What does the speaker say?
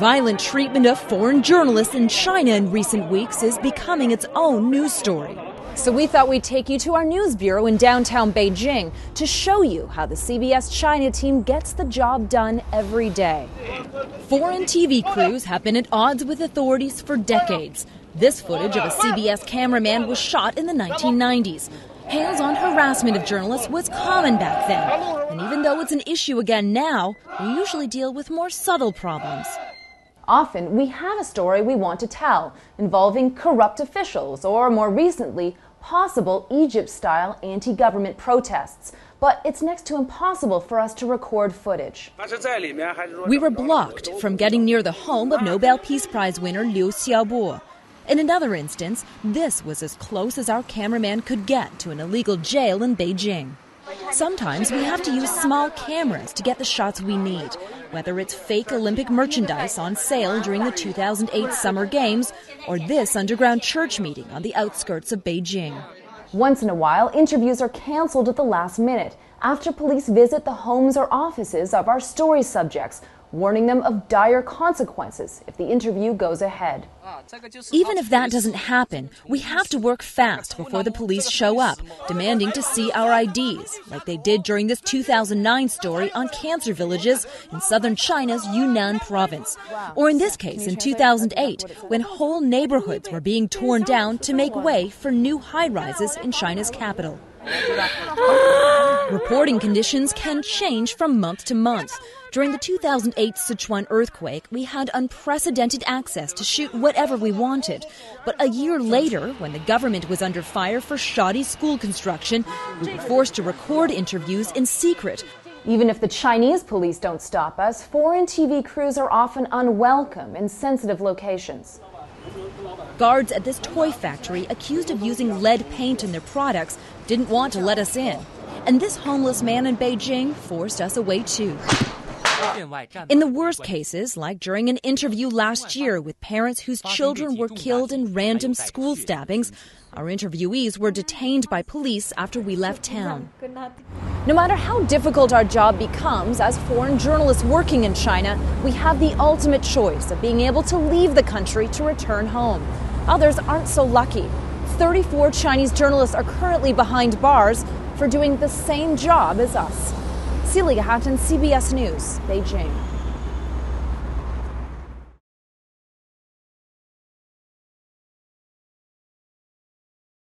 violent treatment of foreign journalists in China in recent weeks is becoming its own news story. So we thought we'd take you to our news bureau in downtown Beijing to show you how the CBS China team gets the job done every day. Foreign TV crews have been at odds with authorities for decades. This footage of a CBS cameraman was shot in the 1990s. Hands-on harassment of journalists was common back then. And even though it's an issue again now, we usually deal with more subtle problems. Often, we have a story we want to tell involving corrupt officials or, more recently, possible Egypt-style anti-government protests. But it's next to impossible for us to record footage. We were blocked from getting near the home of Nobel Peace Prize winner Liu Xiaobo. In another instance, this was as close as our cameraman could get to an illegal jail in Beijing. Sometimes we have to use small cameras to get the shots we need, whether it's fake Olympic merchandise on sale during the 2008 Summer Games or this underground church meeting on the outskirts of Beijing. Once in a while, interviews are canceled at the last minute after police visit the homes or offices of our story subjects, warning them of dire consequences if the interview goes ahead. Even if that doesn't happen, we have to work fast before the police show up, demanding to see our IDs, like they did during this 2009 story on cancer villages in southern China's Yunnan province. Or in this case, in 2008, when whole neighborhoods were being torn down to make way for new high-rises in China's capital. Reporting conditions can change from month to month. During the 2008 Sichuan earthquake, we had unprecedented access to shoot whatever we wanted. But a year later, when the government was under fire for shoddy school construction, we were forced to record interviews in secret. Even if the Chinese police don't stop us, foreign TV crews are often unwelcome in sensitive locations. Guards at this toy factory, accused of using lead paint in their products, didn't want to let us in. And this homeless man in Beijing forced us away too. In the worst cases, like during an interview last year with parents whose children were killed in random school stabbings, our interviewees were detained by police after we left town. No matter how difficult our job becomes as foreign journalists working in China, we have the ultimate choice of being able to leave the country to return home. Others aren't so lucky. 34 Chinese journalists are currently behind bars for doing the same job as us. Celia Hatton, CBS News, Beijing.